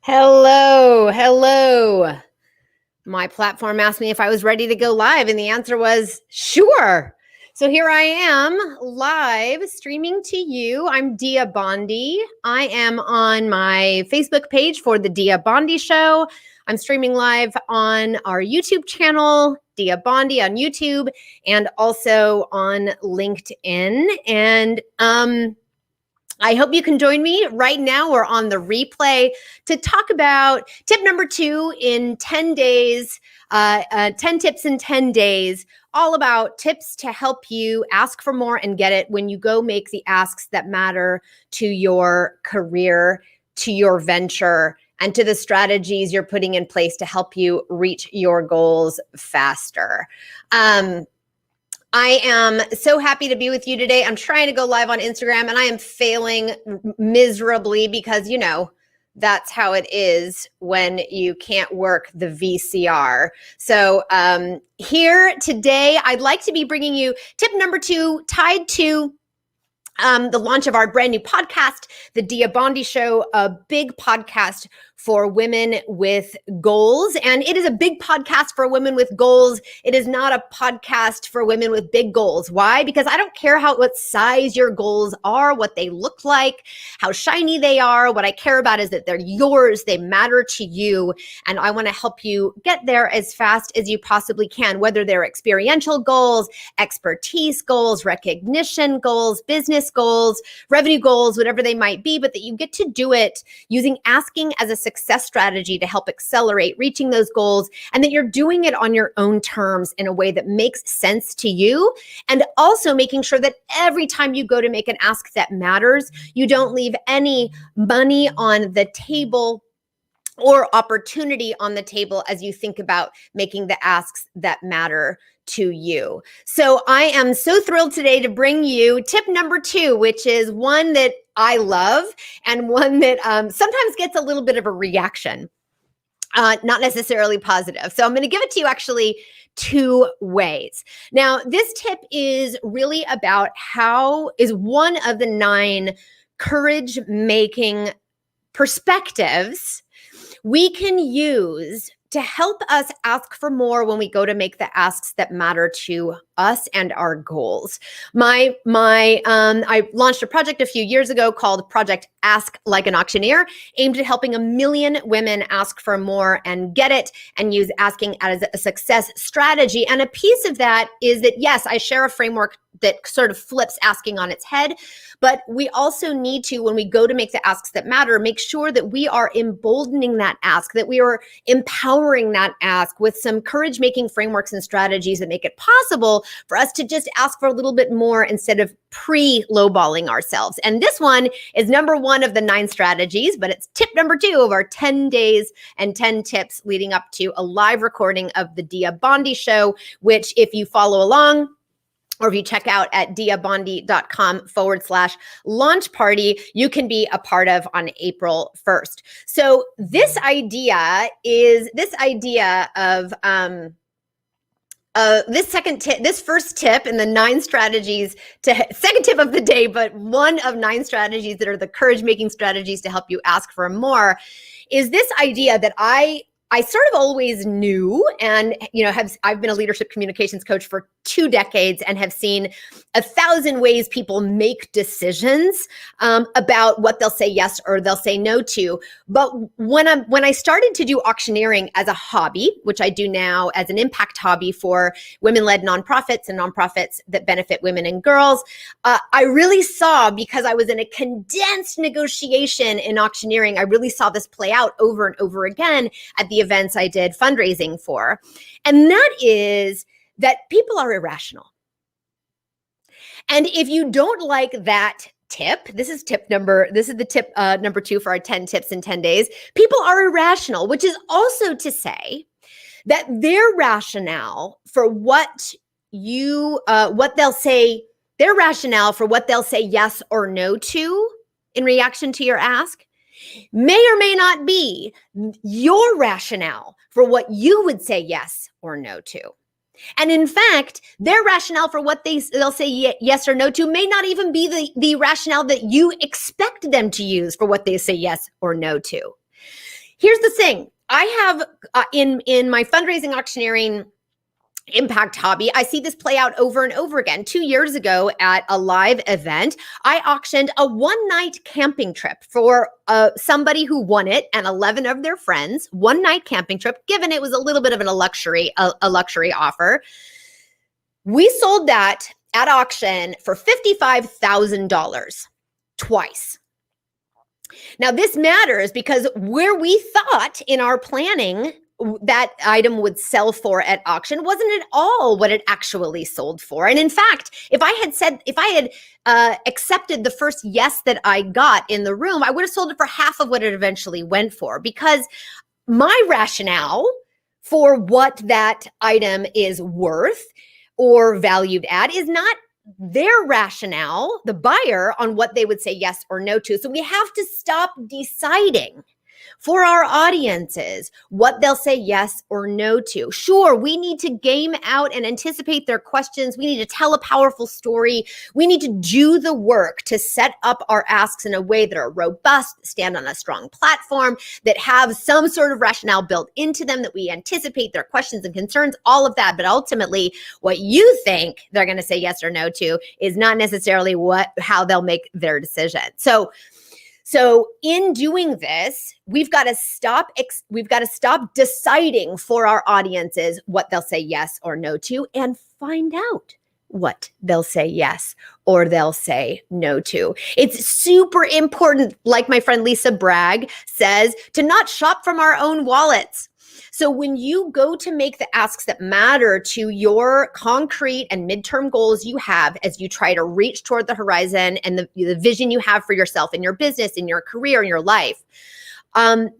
Hello. My platform asked me if I was ready to go live, and the answer was sure. So here I am live streaming to you. I'm Dia Bondi. I am on my Facebook page for the Dia Bondi Show. I'm streaming live on our YouTube channel, Dia Bondi on YouTube, and also on LinkedIn. And I hope you can join me right now. We're on the replay to talk about tip number 2 in 10 days, 10 tips in 10 days, all about tips to help you ask for more and get it when you go make the asks that matter to your career, to your venture, and to the strategies you're putting in place to help you reach your goals faster. I am so happy to be with you today. I'm trying to go live on Instagram and I am failing miserably because, you know, that's how it is when you can't work the VCR. So here today, I'd like to be bringing you tip number 2 tied to the launch of our brand new podcast, the Dia Bondi Show, a big podcast for women with goals. And it is a big podcast for women with goals. It is not a podcast for women with big goals. Why? Because I don't care what size your goals are, what they look like, how shiny they are. What I care about is that they're yours. They matter to you. And I want to help you get there as fast as you possibly can, whether they're experiential goals, expertise goals, recognition goals, business goals, revenue goals, whatever they might be, but that you get to do it using asking as a success strategy to help accelerate reaching those goals, and that you're doing it on your own terms in a way that makes sense to you, and also making sure that every time you go to make an ask that matters, you don't leave any money on the table or opportunity on the table as you think about making the asks that matter to you. So I am so thrilled today to bring you tip number 2, which is one that I love and one that sometimes gets a little bit of a reaction, not necessarily positive. So I'm going to give it to you actually 2 ways. Now, this tip is really about is one of the 9 courage-making perspectives we can use to help us ask for more when we go to make the asks that matter to us and our goals. I launched a project a few years ago called Project Ask Like an Auctioneer, aimed at helping 1 million women ask for more and get it, and use asking as a success strategy. And a piece of that is that, yes, I share a framework that sort of flips asking on its head, but we also need to, when we go to make the asks that matter, make sure that we are emboldening that ask, that we are empowering that ask with some courage-making frameworks and strategies that make it possible for us to just ask for a little bit more instead of pre-lowballing ourselves. And this one is number 1 of the 9 strategies, but it's tip number 2 of our 10 days and 10 tips leading up to a live recording of the Dia Bondi Show, which, if you follow along, or if you check out at diabondi.com/launch party, you can be a part of on April 1st. So this first tip in the 9 strategies second tip of the day, but one of 9 strategies that are the courage-making strategies to help you ask for more, is this idea that I sort of always knew, and I've been a leadership communications coach for 2 decades and have seen 1,000 ways people make decisions about what they'll say yes or they'll say no to. But when I started to do auctioneering as a hobby, which I do now as an impact hobby for women-led nonprofits and nonprofits that benefit women and girls, I really saw, because I was in a condensed negotiation in auctioneering, I really saw this play out over and over again at the events I did fundraising for. And that is that people are irrational. And if you don't like that tip, this is the tip number 2 for our 10 tips in 10 days. People are irrational, which is also to say that their rationale for what they'll say yes or no to in reaction to your ask may or may not be your rationale for what you would say yes or no to. And in fact, their rationale for what they'll say yes or no to may not even be the rationale that you expect them to use for what they say yes or no to. here's the thing. I have in my fundraising auctioneering impact hobby, I see this play out over and over again. 2 years ago at a live event, I auctioned a one-night camping trip for somebody who won it and 11 of their friends. One-night camping trip, given it was a little bit of a luxury offer. We sold that at auction for $55,000 twice. Now, this matters because where we thought in our planning that item would sell for at auction wasn't at all what it actually sold for. And in fact, if I had accepted the first yes that I got in the room, I would have sold it for half of what it eventually went for, because my rationale for what that item is worth or valued at is not their rationale, the buyer, on what they would say yes or no to. So we have to stop deciding for our audiences what they'll say yes or no to. Sure, we need to game out and anticipate their questions. We need to tell a powerful story. We need to do the work to set up our asks in a way that are robust, stand on a strong platform, that have some sort of rationale built into them, that we anticipate their questions and concerns, all of that. But ultimately, what you think they're going to say yes or no to is not necessarily how they'll make their decision. So in doing this, we've got to stop deciding for our audiences what they'll say yes or no to, and find out what they'll say yes or they'll say no to. It's super important, like my friend Lisa Bragg says, to not shop from our own wallets. So when you go to make the asks that matter to your concrete and midterm goals you have as you try to reach toward the horizon and the vision you have for yourself in your business, in your career, in your life,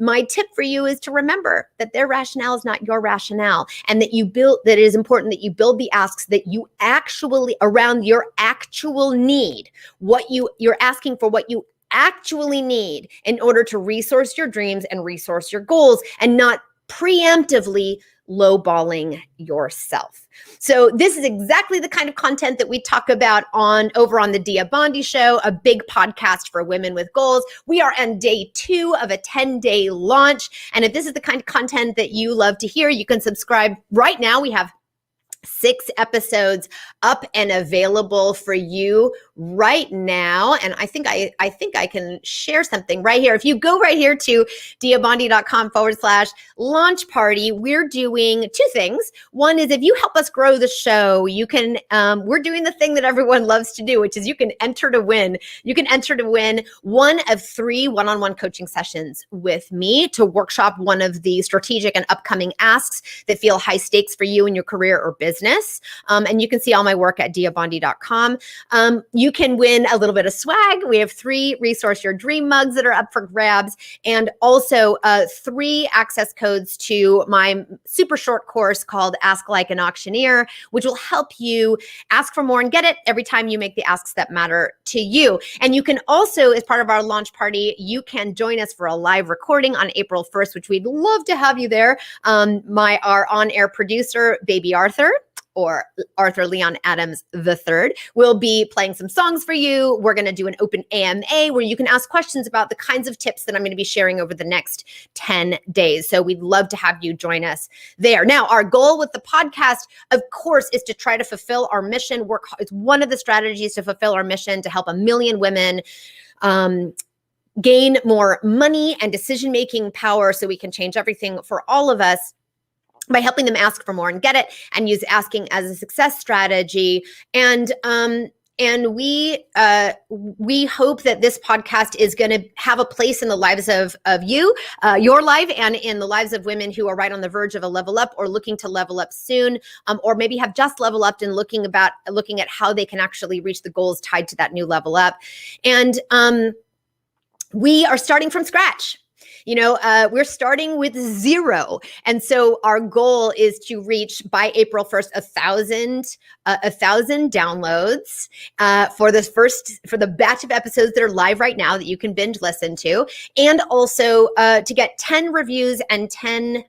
my tip for you is to remember that their rationale is not your rationale, and that it is important that you build the asks that you actually, around your actual need, you're asking for what you actually need in order to resource your dreams and resource your goals, and not preemptively lowballing yourself. So this is exactly the kind of content that we talk about over on the Dia Bondi Show, a big podcast for women with goals. We are on day 2 of a 10-day launch. And if this is the kind of content that you love to hear, you can subscribe right now. We have 6 episodes up and available for you right now. And I think I can share something right here. If you go right here to diabondi.com/launch party, we're doing 2 things. One is, if you help us grow the show, you can, we're doing the thing that everyone loves to do, which is you can enter to win. You can enter to win one of 3 one-on-one coaching sessions with me to workshop one of the strategic and upcoming asks that feel high stakes for you in your career or business. And you can see all my work at diabondi.com. You can win a little bit of swag. We have 3 Resource Your Dream mugs that are up for grabs, and also 3 access codes to my super short course called Ask Like an Auctioneer, which will help you ask for more and get it every time you make the asks that matter to you. And you can also, as part of our launch party, you can join us for a live recording on April 1st, which we'd love to have you there. Our on-air producer, Baby Arthur, or Arthur Leon Adams III, will be playing some songs for you. We're going to do an open AMA where you can ask questions about the kinds of tips that I'm going to be sharing over the next 10 days. So we'd love to have you join us there. Now, our goal with the podcast, of course, is to try to fulfill our mission. It's one of the strategies to fulfill our mission, to help 1 million women gain more money and decision-making power so we can change everything for all of us, by helping them ask for more and get it, and use asking as a success strategy. And we hope that this podcast is going to have a place in the lives of you, your life, and in the lives of women who are right on the verge of a level up or looking to level up soon, or maybe have just level upped and looking at how they can actually reach the goals tied to that new level up. And we are starting from scratch. We're starting with 0. And so our goal is to reach by April 1st, 1,000 downloads for the batch of episodes that are live right now that you can binge listen to. And also to get 10 reviews and 10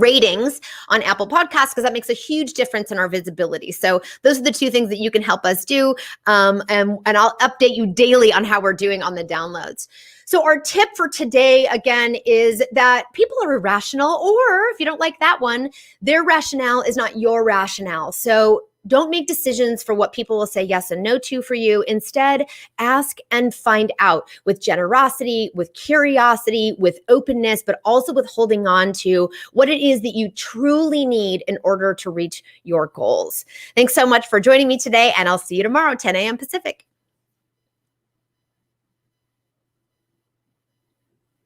ratings on Apple Podcasts, because that makes a huge difference in our visibility. So those are the two things that you can help us do. And I'll update you daily on how we're doing on the downloads. So our tip for today, again, is that people are irrational, or if you don't like that one, their rationale is not your rationale. So don't make decisions for what people will say yes and no to for you. Instead, ask and find out with generosity, with curiosity, with openness, but also with holding on to what it is that you truly need in order to reach your goals. Thanks so much for joining me today, and I'll see you tomorrow, 10 a.m. Pacific.